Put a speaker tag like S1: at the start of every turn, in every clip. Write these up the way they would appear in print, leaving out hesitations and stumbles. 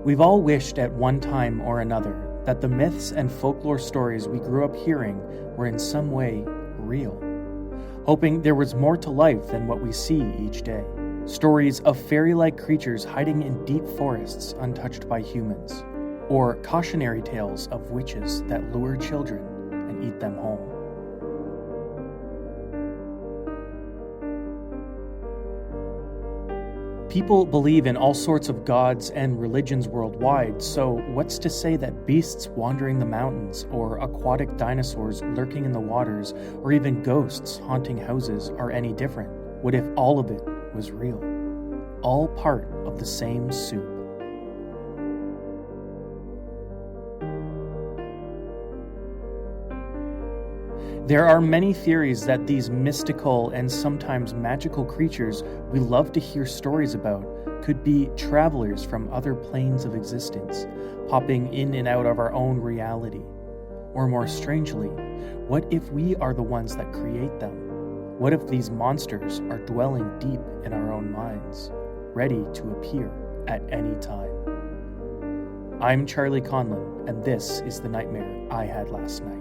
S1: We've all wished at one time or another that the myths and folklore stories we grew up hearing were in some way real, hoping there was more to life than what we see each day. Stories of fairy-like creatures hiding in deep forests untouched by humans, or cautionary tales of witches that lure children and eat them whole. People believe in all sorts of gods and religions worldwide, so what's to say that beasts wandering the mountains, or aquatic dinosaurs lurking in the waters, or even ghosts haunting houses are any different? What if all of it was real? All part of the same soup. There are many theories that these mystical and sometimes magical creatures we love to hear stories about could be travelers from other planes of existence, popping in and out of our own reality. Or more strangely, what if we are the ones that create them? What if these monsters are dwelling deep in our own minds, ready to appear at any time? I'm Charlie Conlon, and this is the nightmare I had last night.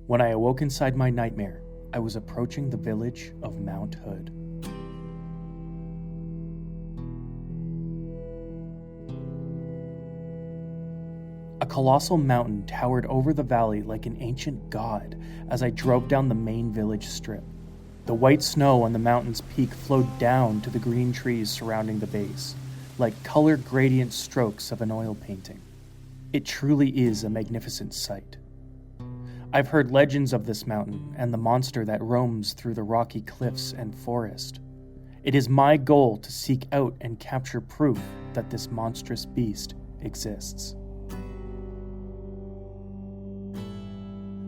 S1: When I awoke inside my nightmare, I was approaching the village of Mount Hood. A colossal mountain towered over the valley like an ancient god as I drove down the main village strip. The white snow on the mountain's peak flowed down to the green trees surrounding the base, like colored gradient strokes of an oil painting. It truly is a magnificent sight. I've heard legends of this mountain and the monster that roams through the rocky cliffs and forest. It is my goal to seek out and capture proof that this monstrous beast exists.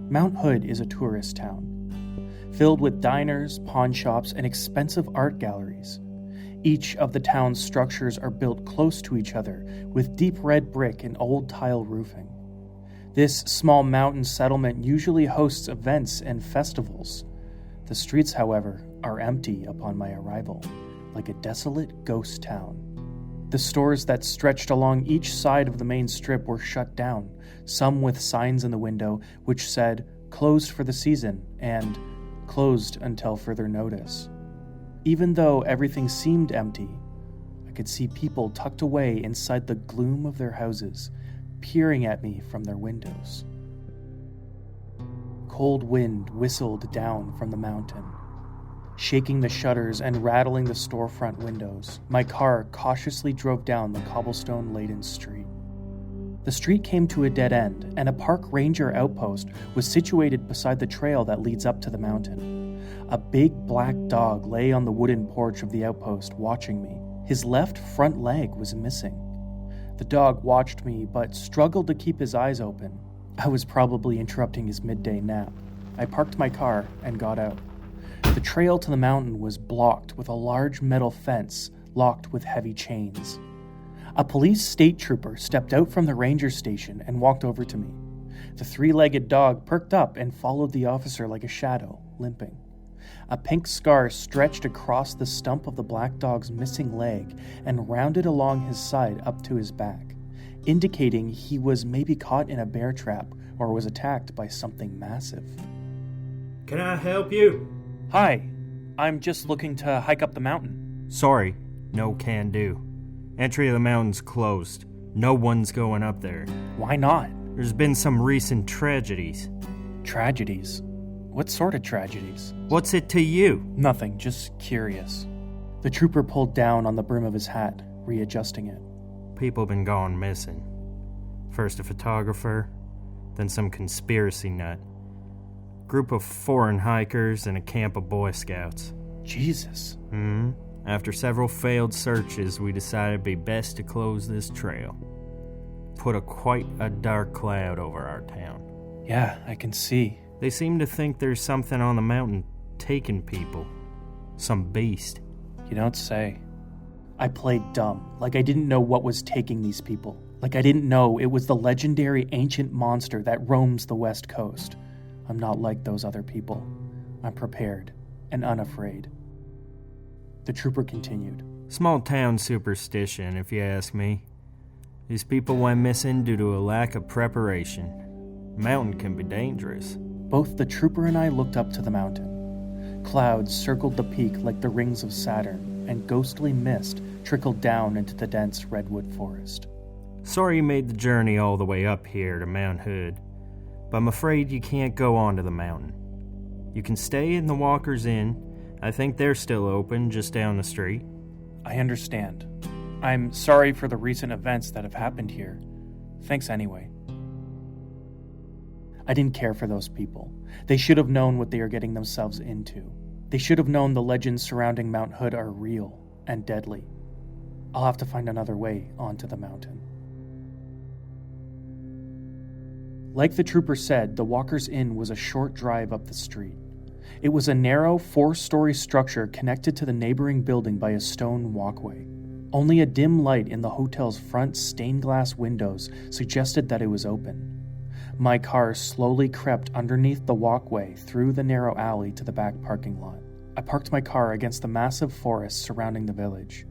S1: Mount Hood is a tourist town, filled with diners, pawn shops, and expensive art galleries. Each of the town's structures are built close to each other with deep red brick and old tile roofing. This small mountain settlement usually hosts events and festivals. The streets, however, are empty upon my arrival, like a desolate ghost town. The stores that stretched along each side of the main strip were shut down, some with signs in the window which said, "Closed for the season," and "Closed until further notice." Even though everything seemed empty, I could see people tucked away inside the gloom of their houses, peering at me from their windows. Cold wind whistled down from the mountain, shaking the shutters and rattling the storefront windows. My car cautiously drove down the cobblestone-laden street. The street came to a dead end, and a park ranger outpost was situated beside the trail that leads up to the mountain. A big black dog lay on the wooden porch of the outpost, watching me. His left front leg was missing. The dog watched me, but struggled to keep his eyes open. I was probably interrupting his midday nap. I parked my car and got out. The trail to the mountain was blocked with a large metal fence locked with heavy chains. A police state trooper stepped out from the ranger station and walked over to me. The three-legged dog perked up and followed the officer like a shadow, limping. A pink scar stretched across the stump of the black dog's missing leg and rounded along his side up to his back, indicating he was maybe caught in a bear trap or was attacked by something massive.
S2: Can I help you?
S1: Hi, I'm just looking to hike up the mountain.
S2: Sorry, no can do. Entry of the mountain's closed. No one's going up there.
S1: Why not?
S2: There's been some recent tragedies.
S1: Tragedies? What sort of tragedies?
S2: What's it to you?
S1: Nothing, just curious. The trooper pulled down on the brim of his hat, readjusting it.
S2: People been gone missing. First a photographer, then some conspiracy nut. Group of foreign hikers and a camp of Boy Scouts.
S1: Jesus.
S2: After several failed searches, we decided it'd be best to close this trail. Put quite a dark cloud over our town.
S1: Yeah, I can see.
S2: They seem to think there's something on the mountain taking people. Some beast.
S1: You don't say. I played dumb, like I didn't know what was taking these people, like I didn't know it was the legendary ancient monster that roams the West Coast. I'm not like those other people. I'm prepared and unafraid. The trooper continued.
S2: Small town superstition, if you ask me. These people went missing due to a lack of preparation. Mountain can be dangerous.
S1: Both the trooper and I looked up to the mountain. Clouds circled the peak like the rings of Saturn, and ghostly mist trickled down into the dense redwood forest.
S2: Sorry you made the journey all the way up here to Mount Hood, but I'm afraid you can't go onto the mountain. You can stay in the Walker's Inn. I think they're still open just down the street.
S1: I understand. I'm sorry for the recent events that have happened here. Thanks anyway. I didn't care for those people. They should have known what they are getting themselves into. They should have known the legends surrounding Mount Hood are real and deadly. I'll have to find another way onto the mountain. Like the trooper said, the Walker's Inn was a short drive up the street. It was a narrow 4-story structure connected to the neighboring building by a stone walkway. Only a dim light in the hotel's front stained glass windows suggested that it was open. My car slowly crept underneath the walkway through the narrow alley to the back parking lot. I parked my car against the massive forest surrounding the village.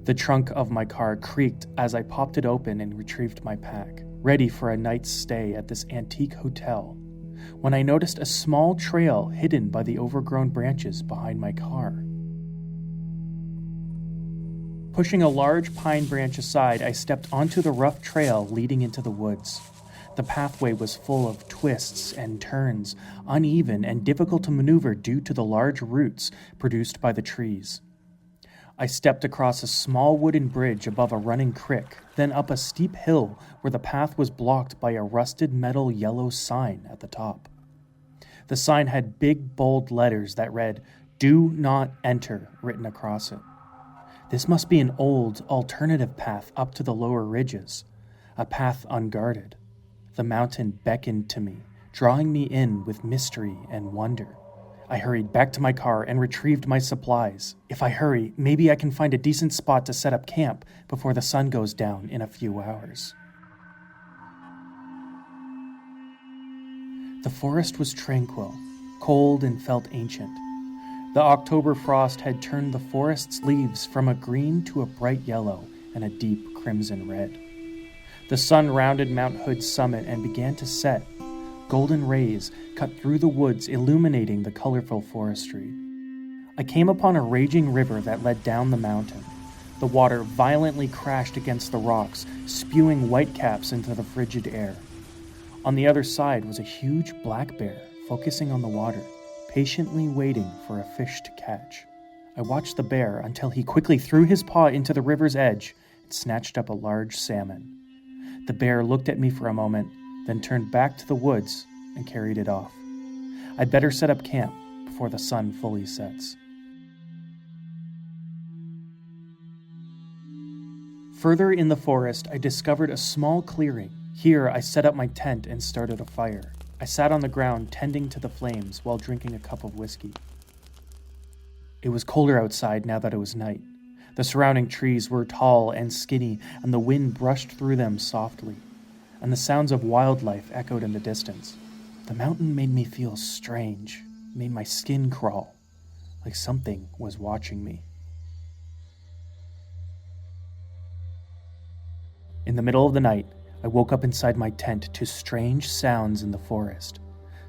S1: The trunk of my car creaked as I popped it open and retrieved my pack, ready for a night's stay at this antique hotel, when I noticed a small trail hidden by the overgrown branches behind my car. Pushing a large pine branch aside, I stepped onto the rough trail leading into the woods. The pathway was full of twists and turns, uneven and difficult to maneuver due to the large roots produced by the trees. I stepped across a small wooden bridge above a running creek, then up a steep hill where the path was blocked by a rusted metal yellow sign at the top. The sign had big, bold letters that read, "Do not enter," written across it. This must be an old, alternative path up to the lower ridges, a path unguarded. The mountain beckoned to me, drawing me in with mystery and wonder. I hurried back to my car and retrieved my supplies. If I hurry, maybe I can find a decent spot to set up camp before the sun goes down in a few hours. The forest was tranquil, cold and felt ancient. The October frost had turned the forest's leaves from a green to a bright yellow and a deep crimson red. The sun rounded Mount Hood's summit and began to set. Golden rays cut through the woods, illuminating the colorful forestry. I came upon a raging river that led down the mountain. The water violently crashed against the rocks, spewing whitecaps into the frigid air. On the other side was a huge black bear, focusing on the water, patiently waiting for a fish to catch. I watched the bear until he quickly threw his paw into the river's edge and snatched up a large salmon. The bear looked at me for a moment, then turned back to the woods and carried it off. I'd better set up camp before the sun fully sets. Further in the forest, I discovered a small clearing. Here, I set up my tent and started a fire. I sat on the ground tending to the flames while drinking a cup of whiskey. It was colder outside now that it was night. The surrounding trees were tall and skinny, and the wind brushed through them softly, and the sounds of wildlife echoed in the distance. The mountain made me feel strange, made my skin crawl, like something was watching me. In the middle of the night, I woke up inside my tent to strange sounds in the forest.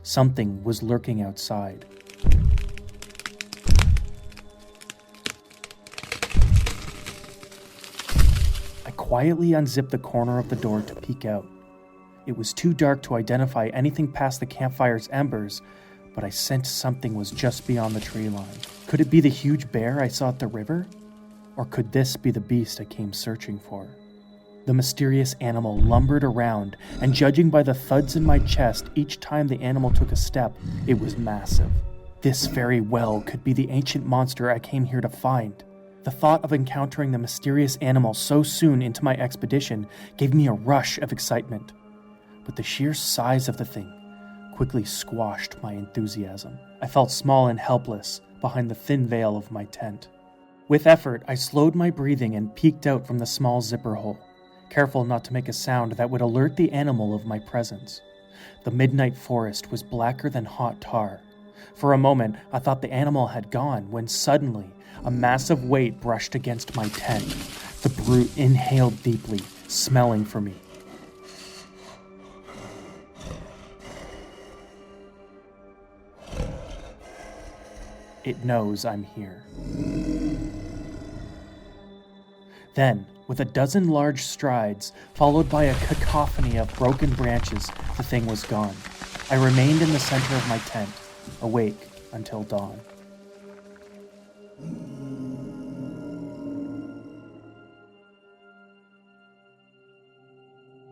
S1: Something was lurking outside. I quietly unzipped the corner of the door to peek out. It was too dark to identify anything past the campfire's embers, but I sensed something was just beyond the tree line. Could it be the huge bear I saw at the river? Or could this be the beast I came searching for? The mysterious animal lumbered around, and judging by the thuds in my chest each time the animal took a step, it was massive. This very well could be the ancient monster I came here to find. The thought of encountering the mysterious animal so soon into my expedition gave me a rush of excitement. But the sheer size of the thing quickly squashed my enthusiasm. I felt small and helpless behind the thin veil of my tent. With effort, I slowed my breathing and peeked out from the small zipper hole, careful not to make a sound that would alert the animal of my presence. The midnight forest was blacker than hot tar. For a moment, I thought the animal had gone, when suddenly, a massive weight brushed against my tent. The brute inhaled deeply, smelling for me. It knows I'm here. Then, with a dozen large strides, followed by a cacophony of broken branches, the thing was gone. I remained in the center of my tent, awake until dawn.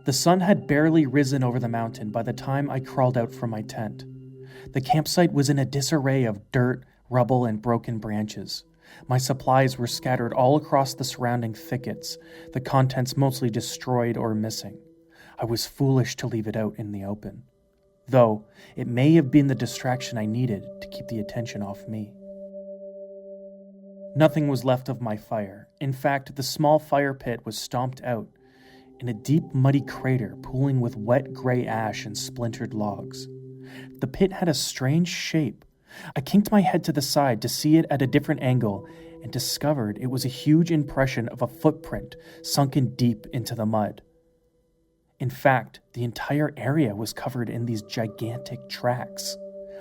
S1: The sun had barely risen over the mountain by the time I crawled out from my tent. The campsite was in a disarray of dirt, rubble, and broken branches. My supplies were scattered all across the surrounding thickets, the contents mostly destroyed or missing. I was foolish to leave it out in the open, though it may have been the distraction I needed to keep the attention off me. Nothing was left of my fire. In fact, the small fire pit was stomped out in a deep, muddy crater pooling with wet gray ash and splintered logs. The pit had a strange shape. I kinked my head to the side to see it at a different angle and discovered it was a huge impression of a footprint sunken deep into the mud. In fact, the entire area was covered in these gigantic tracks.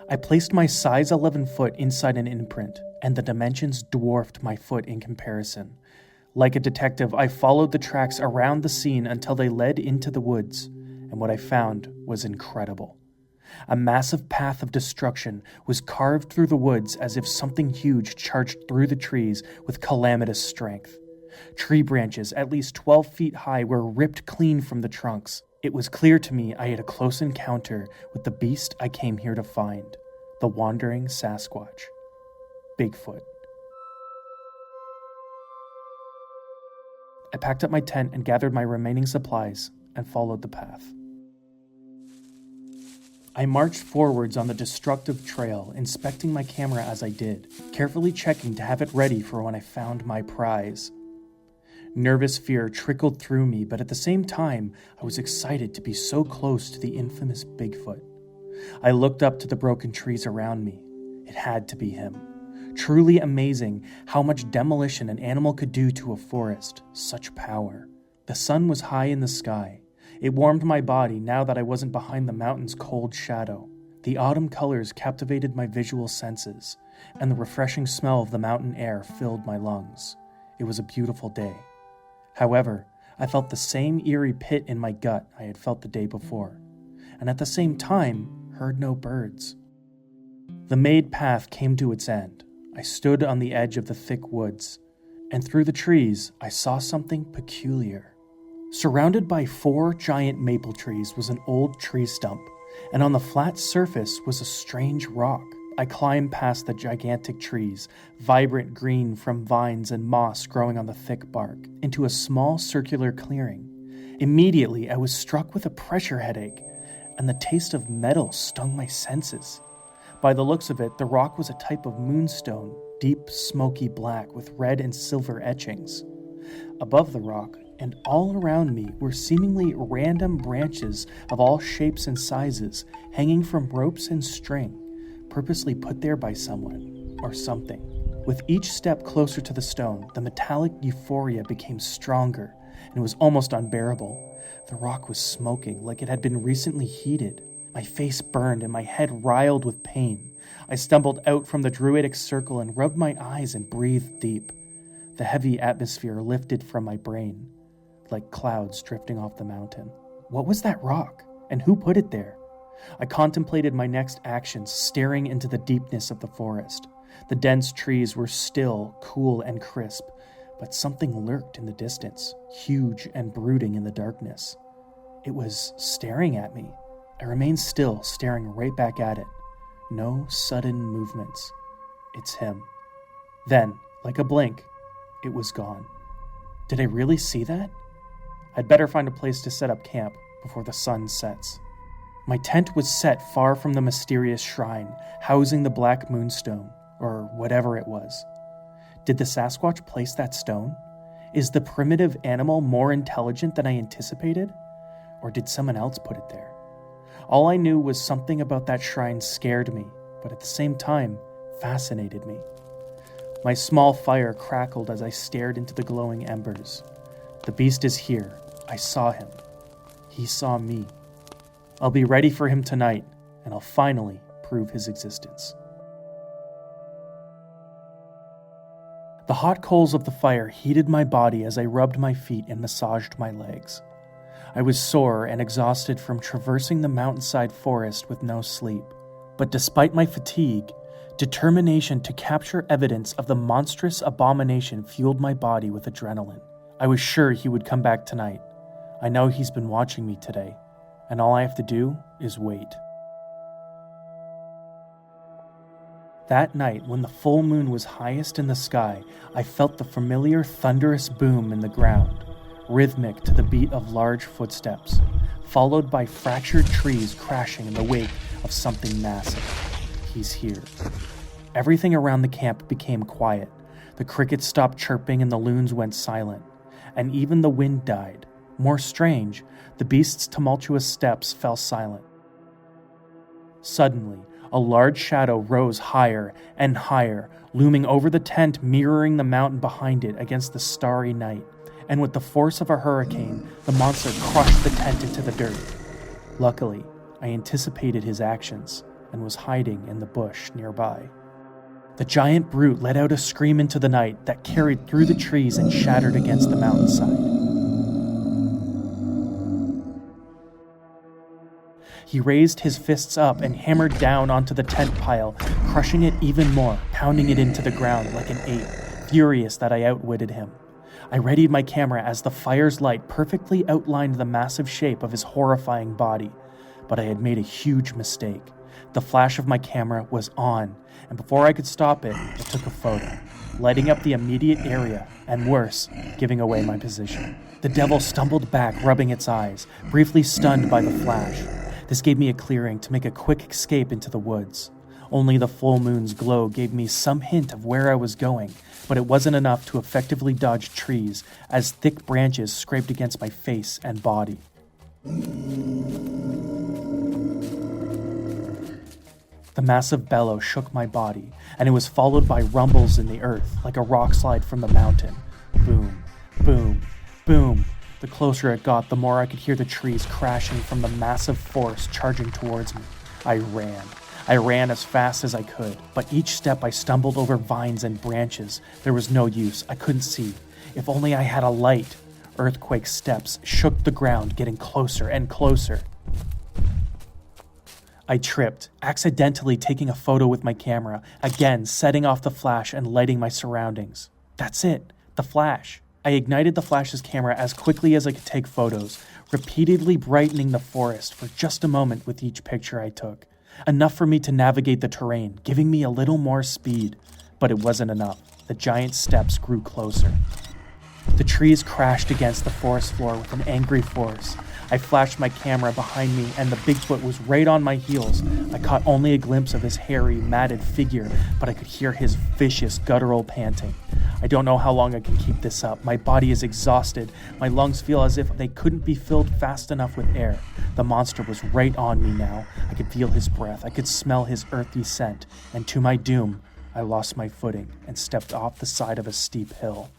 S1: I placed my size 11 foot inside an imprint, and the dimensions dwarfed my foot in comparison. Like a detective, I followed the tracks around the scene until they led into the woods, and what I found was incredible. A massive path of destruction was carved through the woods as if something huge charged through the trees with calamitous strength. Tree branches, at least 12 feet high, were ripped clean from the trunks. It was clear to me I had a close encounter with the beast I came here to find, the wandering Sasquatch, Bigfoot. I packed up my tent and gathered my remaining supplies and followed the path. I marched forwards on the destructive trail, inspecting my camera as I did, carefully checking to have it ready for when I found my prize. Nervous fear trickled through me, but at the same time, I was excited to be so close to the infamous Bigfoot. I looked up to the broken trees around me. It had to be him. Truly amazing how much demolition an animal could do to a forest. Such power. The sun was high in the sky. It warmed my body now that I wasn't behind the mountain's cold shadow. The autumn colors captivated my visual senses, and the refreshing smell of the mountain air filled my lungs. It was a beautiful day. However, I felt the same eerie pit in my gut I had felt the day before, and at the same time, heard no birds. The made path came to its end. I stood on the edge of the thick woods, and through the trees, I saw something peculiar. Surrounded by 4 giant maple trees was an old tree stump, and on the flat surface was a strange rock. I climbed past the gigantic trees, vibrant green from vines and moss growing on the thick bark, into a small circular clearing. Immediately, I was struck with a pressure headache, and the taste of metal stung my senses. By the looks of it, the rock was a type of moonstone, deep, smoky black with red and silver etchings. Above the rock, and all around me, were seemingly random branches of all shapes and sizes, hanging from ropes and string, purposely put there by someone or something. With each step closer to the stone, the metallic euphoria became stronger, and was almost unbearable. The rock was smoking like it had been recently heated. My face burned and my head riled with pain. I stumbled out from the druidic circle and rubbed my eyes and breathed deep. The heavy atmosphere lifted from my brain, like clouds drifting off the mountain. What was that rock, and who put it there? I contemplated my next actions, staring into the deepness of the forest. The dense trees were still, cool, and crisp, but something lurked in the distance, huge and brooding in the darkness. It was staring at me. I remained still, staring right back at it. No sudden movements. It's him. Then, like a blink, it was gone. Did I really see that? I'd better find a place to set up camp before the sun sets. My tent was set far from the mysterious shrine, housing the black moonstone, or whatever it was. Did the Sasquatch place that stone? Is the primitive animal more intelligent than I anticipated? Or did someone else put it there? All I knew was something about that shrine scared me, but at the same time, fascinated me. My small fire crackled as I stared into the glowing embers. The beast is here. I saw him. He saw me. I'll be ready for him tonight, and I'll finally prove his existence. The hot coals of the fire heated my body as I rubbed my feet and massaged my legs. I was sore and exhausted from traversing the mountainside forest with no sleep. But despite my fatigue, determination to capture evidence of the monstrous abomination fueled my body with adrenaline. I was sure he would come back tonight. I know he's been watching me today, and all I have to do is wait. That night, when the full moon was highest in the sky, I felt the familiar thunderous boom in the ground, rhythmic to the beat of large footsteps, followed by fractured trees crashing in the wake of something massive. He's here. Everything around the camp became quiet. The crickets stopped chirping and the loons went silent, and even the wind died. More strange, the beast's tumultuous steps fell silent. Suddenly, a large shadow rose higher and higher, looming over the tent, mirroring the mountain behind it against the starry night. And with the force of a hurricane, the monster crushed the tent into the dirt. Luckily, I anticipated his actions and was hiding in the bush nearby. The giant brute let out a scream into the night that carried through the trees and shattered against the mountainside. He raised his fists up and hammered down onto the tent pile, crushing it even more, pounding it into the ground like an ape, furious that I outwitted him. I readied my camera as the fire's light perfectly outlined the massive shape of his horrifying body, but I had made a huge mistake. The flash of my camera was on, and before I could stop it, I took a photo, lighting up the immediate area, and worse, giving away my position. The devil stumbled back, rubbing its eyes, briefly stunned by the flash. This gave me a clearing to make a quick escape into the woods. Only the full moon's glow gave me some hint of where I was going, but it wasn't enough to effectively dodge trees as thick branches scraped against my face and body. The massive bellow shook my body, and it was followed by rumbles in the earth like a rock slide from the mountain. Boom, boom, boom. The closer it got, the more I could hear the trees crashing from the massive force charging towards me. I ran as fast as I could, but each step I stumbled over vines and branches. There was no use. I couldn't see. If only I had a light. Earthquake steps shook the ground, getting closer and closer. I tripped, accidentally taking a photo with my camera, again setting off the flash and lighting my surroundings. That's it, the flash. I ignited the flash's camera as quickly as I could take photos, repeatedly brightening the forest for just a moment with each picture I took. Enough for me to navigate the terrain, giving me a little more speed. But it wasn't enough. The giant steps grew closer. The trees crashed against the forest floor with an angry force. I flashed my camera behind me, and the Bigfoot was right on my heels. I caught only a glimpse of his hairy, matted figure, but I could hear his vicious, guttural panting. I don't know how long I can keep this up. My body is exhausted. My lungs feel as if they couldn't be filled fast enough with air. The monster was right on me now. I could feel his breath. I could smell his earthy scent. And to my doom, I lost my footing and stepped off the side of a steep hill.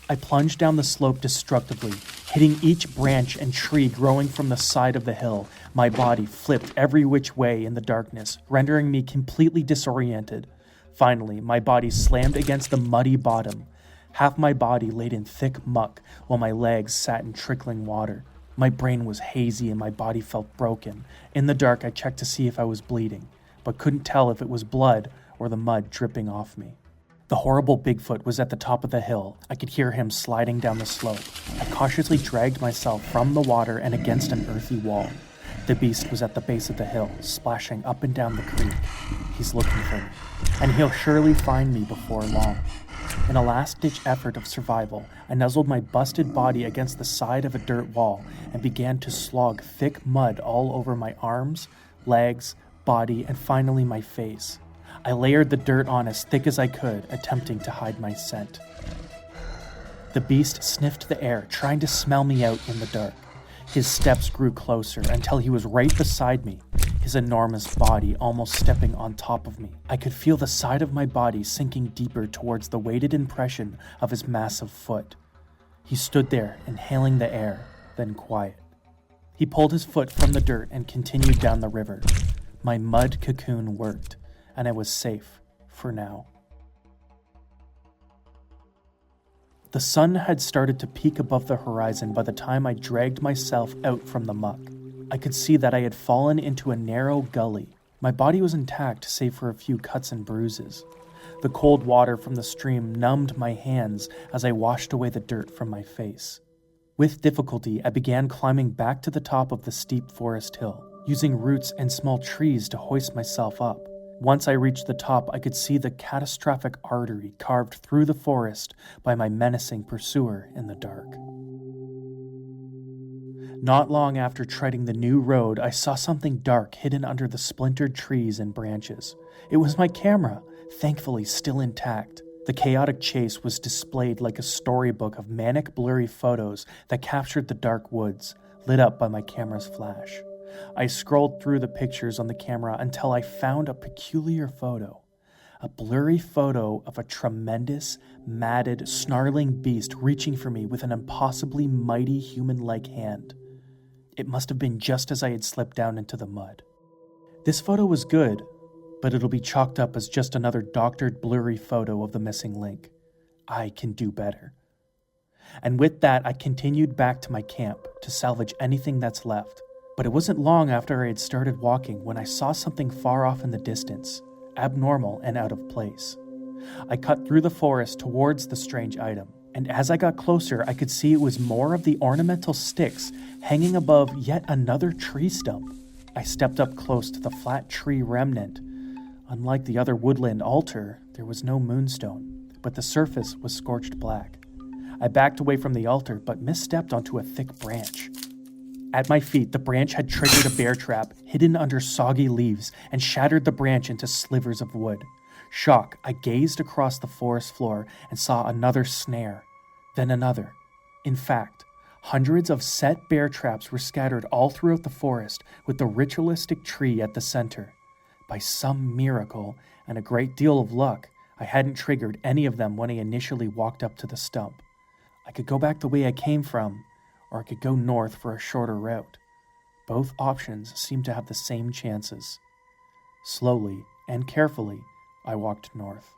S1: I plunged down the slope destructively, hitting each branch and tree growing from the side of the hill. My body flipped every which way in the darkness, rendering me completely disoriented. Finally, my body slammed against the muddy bottom. Half my body laid in thick muck, while my legs sat in trickling water. My brain was hazy and my body felt broken. In the dark, I checked to see if I was bleeding, but couldn't tell if it was blood or the mud dripping off me. The horrible Bigfoot was at the top of the hill. I could hear him sliding down the slope. I cautiously dragged myself from the water and against an earthy wall. The beast was at the base of the hill, splashing up and down the creek. He's looking for me, and he'll surely find me before long. In a last-ditch effort of survival, I nuzzled my busted body against the side of a dirt wall and began to slog thick mud all over my arms, legs, body, and finally my face. I layered the dirt on as thick as I could, attempting to hide my scent. The beast sniffed the air, trying to smell me out in the dark. His steps grew closer until he was right beside me, his enormous body almost stepping on top of me. I could feel the side of my body sinking deeper towards the weighted impression of his massive foot. He stood there, inhaling the air, then quiet. He pulled his foot from the dirt and continued down the river. My mud cocoon worked, and I was safe for now. The sun had started to peak above the horizon by the time I dragged myself out from the muck. I could see that I had fallen into a narrow gully. My body was intact save for a few cuts and bruises. The cold water from the stream numbed my hands as I washed away the dirt from my face. With difficulty, I began climbing back to the top of the steep forest hill, using roots and small trees to hoist myself up. Once I reached the top, I could see the catastrophic artery carved through the forest by my menacing pursuer in the dark. Not long after treading the new road, I saw something dark hidden under the splintered trees and branches. It was my camera, thankfully still intact. The chaotic chase was displayed like a storybook of manic, blurry photos that captured the dark woods, lit up by my camera's flash. I scrolled through the pictures on the camera until I found a peculiar photo. A blurry photo of a tremendous, matted, snarling beast reaching for me with an impossibly mighty human-like hand. It must have been just as I had slipped down into the mud. This photo was good, but it'll be chalked up as just another doctored, blurry photo of the missing link. I can do better. And with that, I continued back to my camp to salvage anything that's left. But it wasn't long after I had started walking when I saw something far off in the distance, abnormal and out of place. I cut through the forest towards the strange item, and as I got closer, I could see it was more of the ornamental sticks hanging above yet another tree stump. I stepped up close to the flat tree remnant. Unlike the other woodland altar, there was no moonstone, but the surface was scorched black. I backed away from the altar, but misstepped onto a thick branch. At my feet, the branch had triggered a bear trap hidden under soggy leaves and shattered the branch into slivers of wood. Shocked, I gazed across the forest floor and saw another snare, then another. In fact, hundreds of set bear traps were scattered all throughout the forest with the ritualistic tree at the center. By some miracle and a great deal of luck, I hadn't triggered any of them when I initially walked up to the stump. I could go back the way I came from, or I could go north for a shorter route. Both options seemed to have the same chances. Slowly and carefully, I walked north.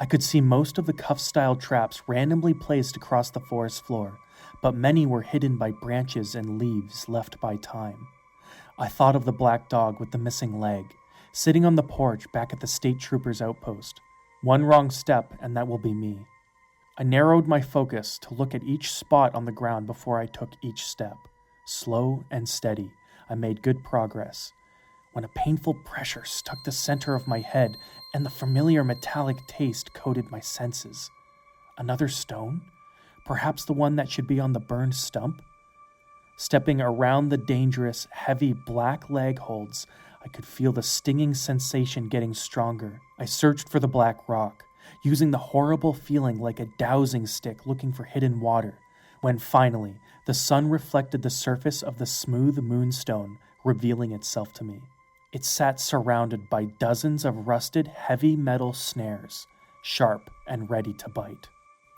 S1: I could see most of the cuff-style traps randomly placed across the forest floor, but many were hidden by branches and leaves left by time. I thought of the black dog with the missing leg, sitting on the porch back at the state trooper's outpost. One wrong step and that will be me. I narrowed my focus to look at each spot on the ground before I took each step. Slow and steady, I made good progress, when a painful pressure struck the center of my head and the familiar metallic taste coated my senses. Another stone? Perhaps the one that should be on the burned stump? Stepping around the dangerous, heavy black leg holds, I could feel the stinging sensation getting stronger. I searched for the black rock, using the horrible feeling like a dowsing stick looking for hidden water, when finally the sun reflected the surface of the smooth moonstone, revealing itself to me. It sat surrounded by dozens of rusted heavy metal snares, sharp and ready to bite.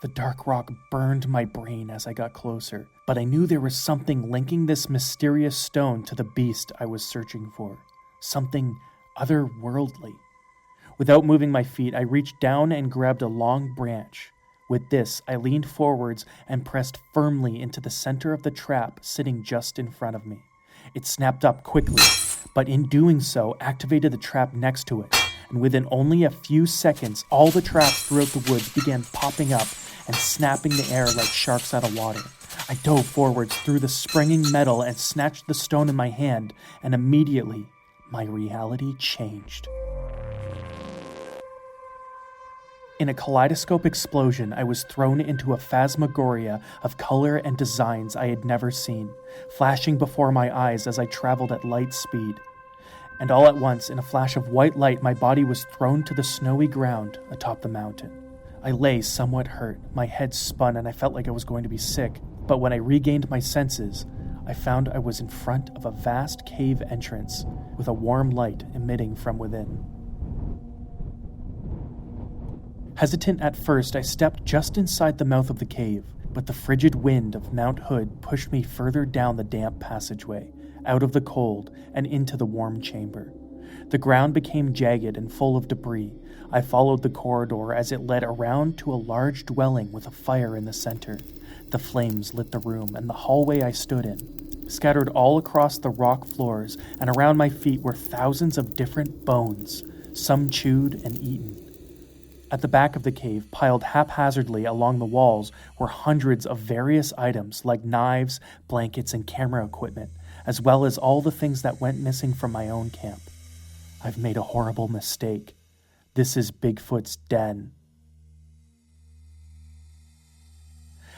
S1: The dark rock burned my brain as I got closer, but I knew there was something linking this mysterious stone to the beast I was searching for, something otherworldly. Without moving my feet, I reached down and grabbed a long branch. With this, I leaned forwards and pressed firmly into the center of the trap sitting just in front of me. It snapped up quickly, but in doing so, activated the trap next to it, and within only a few seconds, all the traps throughout the woods began popping up and snapping the air like sharks out of water. I dove forwards through the springing metal and snatched the stone in my hand, and immediately, my reality changed. In a kaleidoscope explosion, I was thrown into a phantasmagoria of color and designs I had never seen, flashing before my eyes as I traveled at light speed. And all at once, in a flash of white light, my body was thrown to the snowy ground atop the mountain. I lay somewhat hurt, my head spun, and I felt like I was going to be sick. But when I regained my senses, I found I was in front of a vast cave entrance with a warm light emitting from within. Hesitant at first, I stepped just inside the mouth of the cave, but the frigid wind of Mount Hood pushed me further down the damp passageway, out of the cold and into the warm chamber. The ground became jagged and full of debris. I followed the corridor as it led around to a large dwelling with a fire in the center. The flames lit the room and the hallway I stood in. Scattered all across the rock floors and around my feet were thousands of different bones, some chewed and eaten. At the back of the cave, piled haphazardly along the walls, were hundreds of various items like knives, blankets, and camera equipment, as well as all the things that went missing from my own camp. I've made a horrible mistake. This is Bigfoot's den.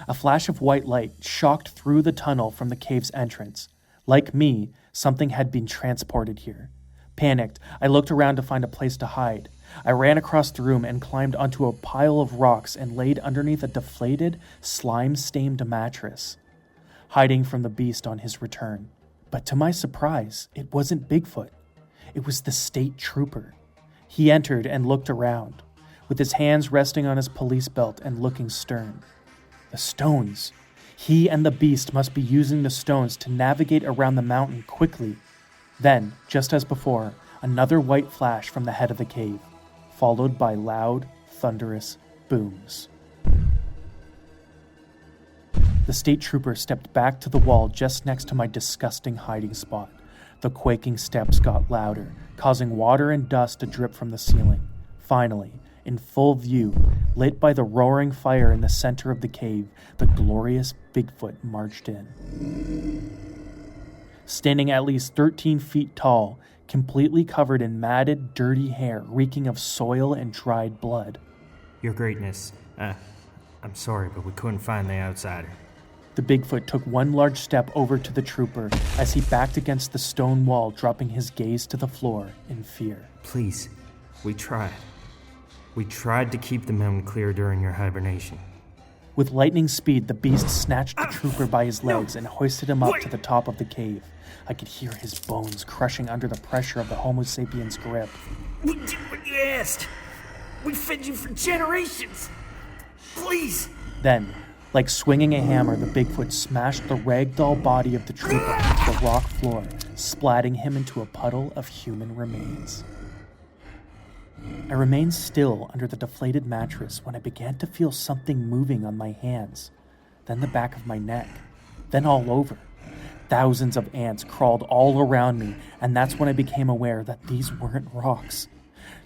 S1: A flash of white light shocked through the tunnel from the cave's entrance. Like me, something had been transported here. Panicked, I looked around to find a place to hide. I ran across the room and climbed onto a pile of rocks and laid underneath a deflated, slime-stained mattress, hiding from the beast on his return. But to my surprise, it wasn't Bigfoot. It was the state trooper. He entered and looked around, with his hands resting on his police belt and looking stern. The stones. He and the beast must be using the stones to navigate around the mountain quickly. Then, just as before, another white flash from the head of the cave, followed by loud, thunderous booms. The state trooper stepped back to the wall just next to my disgusting hiding spot. The quaking steps got louder, causing water and dust to drip from the ceiling. Finally, in full view, lit by the roaring fire in the center of the cave, the glorious Bigfoot marched in. Standing at least 13 feet tall, completely covered in matted, dirty hair, reeking of soil and dried blood.
S2: Your Greatness, I'm sorry, but we couldn't find the outsider.
S1: The Bigfoot took one large step over to the trooper as he backed against the stone wall, dropping his gaze to the floor in fear.
S2: Please, we tried. We tried to keep the mountain clear during your hibernation.
S1: With lightning speed, the beast snatched the trooper by his legs and hoisted him up to the top of the cave. I could hear his bones crushing under the pressure of the Homo sapiens' grip.
S3: We did what you asked. We fed you for generations. Please.
S1: Then, like swinging a hammer, the Bigfoot smashed the ragdoll body of the trooper into the rock floor, splatting him into a puddle of human remains. I remained still under the deflated mattress when I began to feel something moving on my hands, then the back of my neck, then all over. Thousands of ants crawled all around me, and that's when I became aware that these weren't rocks.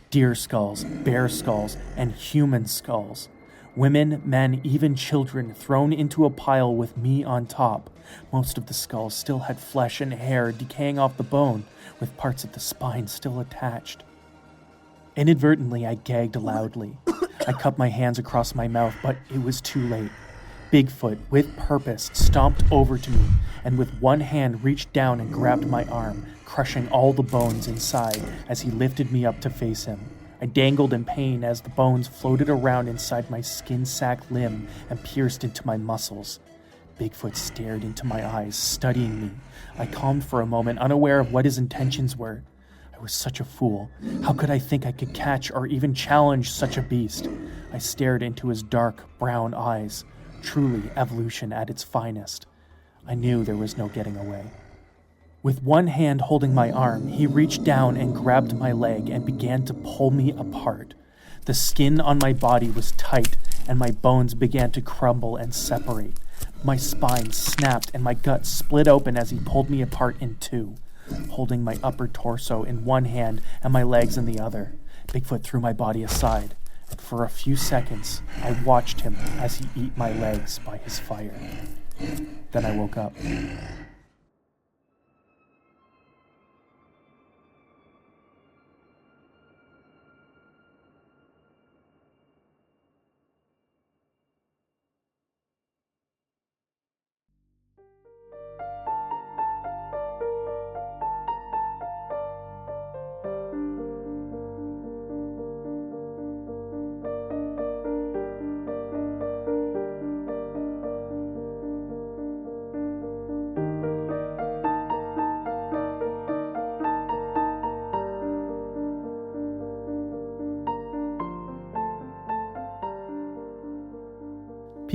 S1: Deer skulls, bear skulls, and human skulls. Women, men, even children thrown into a pile with me on top. Most of the skulls still had flesh and hair decaying off the bone, with parts of the spine still attached. Inadvertently, I gagged loudly. I cupped my hands across my mouth, but it was too late. Bigfoot, with purpose, stomped over to me, and with one hand reached down and grabbed my arm, crushing all the bones inside as he lifted me up to face him. I dangled in pain as the bones floated around inside my skin sack limb and pierced into my muscles. Bigfoot stared into my eyes, studying me. I calmed for a moment, unaware of what his intentions were. I was such a fool. How could I think I could catch or even challenge such a beast? I stared into his dark, brown eyes. Truly evolution at its finest. I knew there was no getting away. With one hand holding my arm, he reached down and grabbed my leg and began to pull me apart. The skin on my body was tight, and my bones began to crumble and separate. My spine snapped and my gut split open as he pulled me apart in two, holding my upper torso in one hand and my legs in the other. Bigfoot threw my body aside, and for a few seconds, I watched him as he ate my legs by his fire. Then I woke up.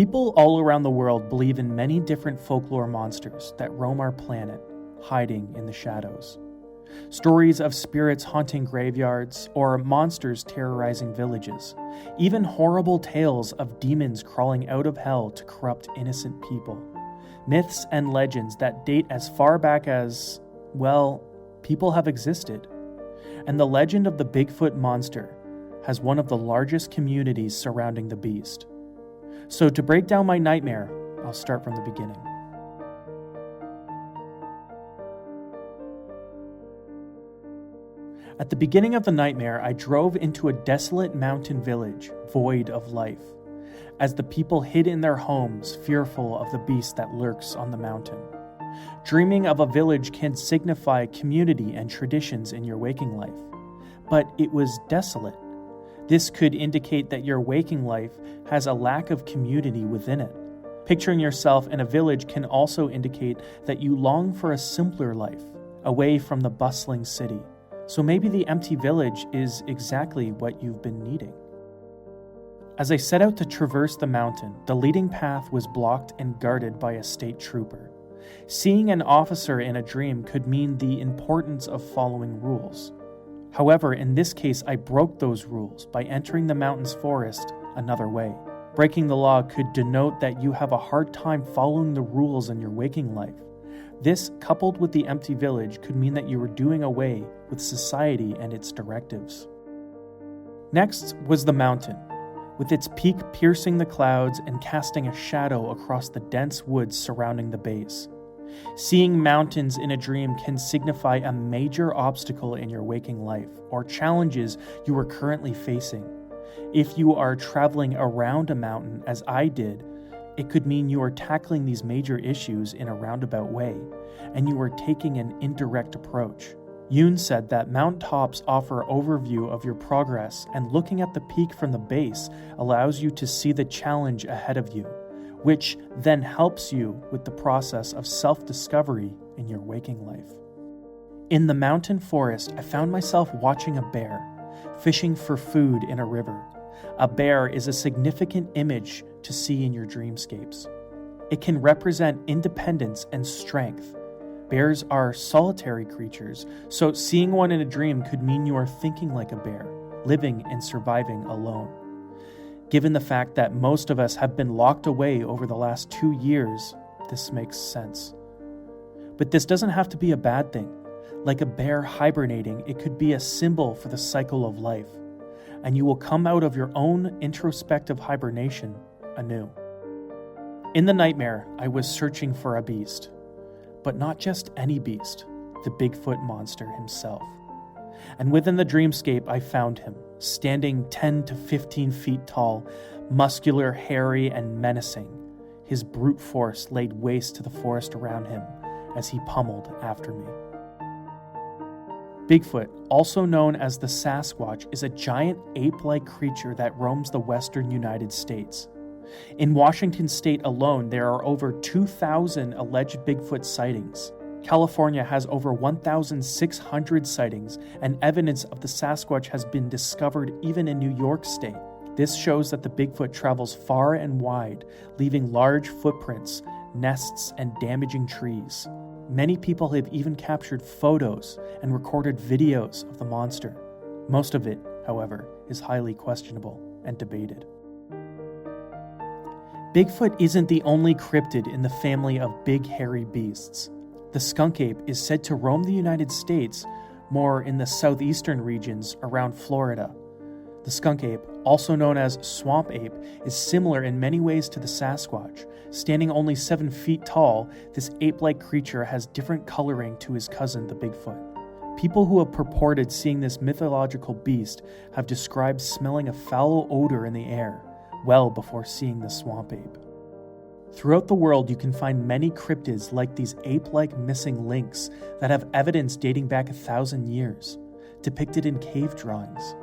S1: People all around the world believe in many different folklore monsters that roam our planet, hiding in the shadows. Stories of spirits haunting graveyards or monsters terrorizing villages, even horrible tales of demons crawling out of hell to corrupt innocent people. Myths and legends that date as far back as, well, people have existed. And the legend of the Bigfoot monster has one of the largest communities surrounding the beast. So to break down my nightmare, I'll start from the beginning. At the beginning of the nightmare, I drove into a desolate mountain village, void of life, as the people hid in their homes, fearful of the beast that lurks on the mountain. Dreaming of a village can signify community and traditions in your waking life, but it was desolate. This could indicate that your waking life has a lack of community within it. Picturing yourself in a village can also indicate that you long for a simpler life, away from the bustling city. So maybe the empty village is exactly what you've been needing. As I set out to traverse the mountain, the leading path was blocked and guarded by a state trooper. Seeing an officer in a dream could mean the importance of following rules. However, in this case, I broke those rules by entering the mountain's forest another way. Breaking the law could denote that you have a hard time following the rules in your waking life. This, coupled with the empty village, could mean that you were doing away with society and its directives. Next was the mountain, with its peak piercing the clouds and casting a shadow across the dense woods surrounding the base. Seeing mountains in a dream can signify a major obstacle in your waking life or challenges you are currently facing. If you are traveling around a mountain, as I did, it could mean you are tackling these major issues in a roundabout way, and you are taking an indirect approach. Yoon said that mountaintops offer overview of your progress, and looking at the peak from the base allows you to see the challenge ahead of you, which then helps you with the process of self-discovery in your waking life. In the mountain forest, I found myself watching a bear, fishing for food in a river. A bear is a significant image to see in your dreamscapes. It can represent independence and strength. Bears are solitary creatures, so seeing one in a dream could mean you are thinking like a bear, living and surviving alone. Given the fact that most of us have been locked away over the last 2 years, this makes sense. But this doesn't have to be a bad thing. Like a bear hibernating, it could be a symbol for the cycle of life, and you will come out of your own introspective hibernation anew. In the nightmare, I was searching for a beast, but not just any beast, the Bigfoot monster himself. And within the dreamscape, I found him, standing 10 to 15 feet tall, muscular, hairy, and menacing. His brute force laid waste to the forest around him as he pummeled after me. Bigfoot, also known as the Sasquatch, is a giant ape-like creature that roams the western United States. In Washington state alone, there are over 2,000 alleged Bigfoot sightings. California has over 1,600 sightings, and evidence of the Sasquatch has been discovered even in New York State. This shows that the Bigfoot travels far and wide, leaving large footprints, nests, and damaging trees. Many people have even captured photos and recorded videos of the monster. Most of it, however, is highly questionable and debated. Bigfoot isn't the only cryptid in the family of big hairy beasts. The skunk ape is said to roam the United States, more in the southeastern regions around Florida. The skunk ape, also known as swamp ape, is similar in many ways to the Sasquatch. Standing only 7 feet tall, this ape-like creature has different coloring to his cousin, the Bigfoot. People who have purported seeing this mythological beast have described smelling a foul odor in the air, well before seeing the swamp ape. Throughout the world, you can find many cryptids like these ape-like missing links that have evidence dating back 1,000 years, depicted in cave drawings.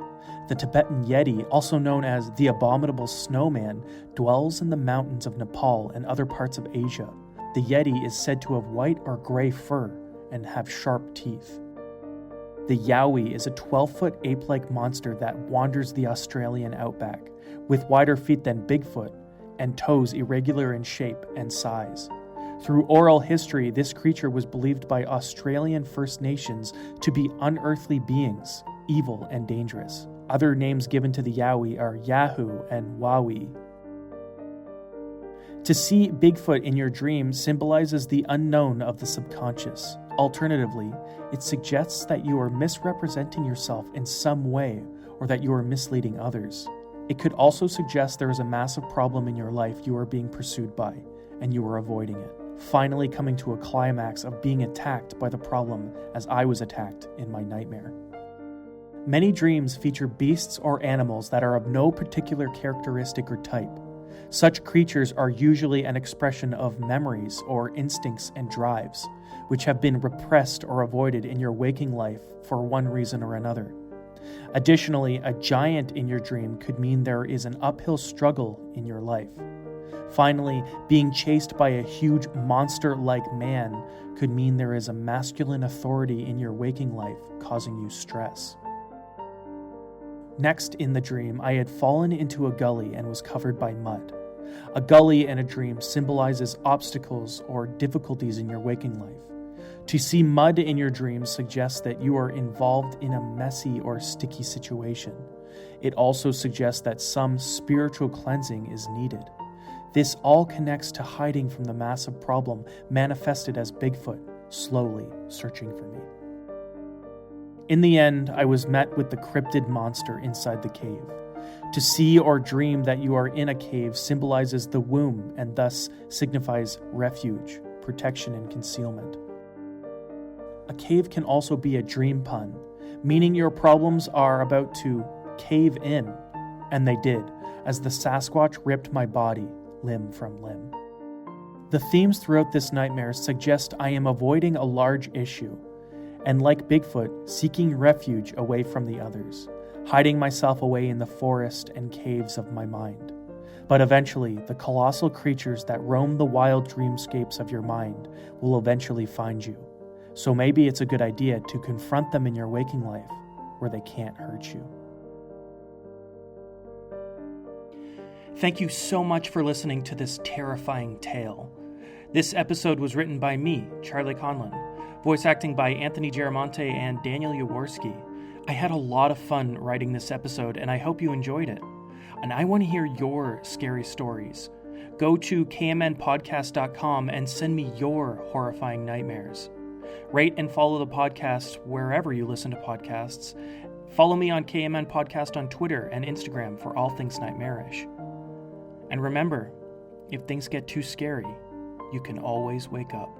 S1: The Tibetan Yeti, also known as the Abominable Snowman, dwells in the mountains of Nepal and other parts of Asia. The Yeti is said to have white or gray fur and have sharp teeth. The Yowie is a 12-foot ape-like monster that wanders the Australian outback. With wider feet than Bigfoot, and toes irregular in shape and size. Through oral history, this creature was believed by Australian First Nations to be unearthly beings, evil and dangerous. Other names given to the Yowie are Yahoo and Wawi. To see Bigfoot in your dream symbolizes the unknown of the subconscious. Alternatively, it suggests that you are misrepresenting yourself in some way or that you are misleading others. It could also suggest there is a massive problem in your life you are being pursued by, and you are avoiding it, finally coming to a climax of being attacked by the problem as I was attacked in my nightmare. Many dreams feature beasts or animals that are of no particular characteristic or type. Such creatures are usually an expression of memories or instincts and drives, which have been repressed or avoided in your waking life for one reason or another. Additionally, a giant in your dream could mean there is an uphill struggle in your life. Finally, being chased by a huge monster-like man could mean there is a masculine authority in your waking life causing you stress. Next, in the dream, I had fallen into a gully and was covered by mud. A gully in a dream symbolizes obstacles or difficulties in your waking life. To see mud in your dreams suggests that you are involved in a messy or sticky situation. It also suggests that some spiritual cleansing is needed. This all connects to hiding from the massive problem manifested as Bigfoot, slowly searching for me. In the end, I was met with the cryptid monster inside the cave. To see or dream that you are in a cave symbolizes the womb and thus signifies refuge, protection, and concealment. A cave can also be a dream pun, meaning your problems are about to cave in, and they did, as the Sasquatch ripped my body limb from limb. The themes throughout this nightmare suggest I am avoiding a large issue, and like Bigfoot, seeking refuge away from the others, hiding myself away in the forest and caves of my mind. But eventually, the colossal creatures that roam the wild dreamscapes of your mind will eventually find you. So maybe it's a good idea to confront them in your waking life where they can't hurt you. Thank you so much for listening to this terrifying tale. This episode was written by me, Charlie Conlon, voice acting by Anthony Geramonte and Daniel Jaworski. I had a lot of fun writing this episode, and I hope you enjoyed it. And I want to hear your scary stories. Go to kmnpodcast.com and send me your horrifying nightmares. Rate and follow the podcast wherever you listen to podcasts. Follow me on KMN Podcast on Twitter and Instagram for all things nightmarish. And remember, if things get too scary, you can always wake up.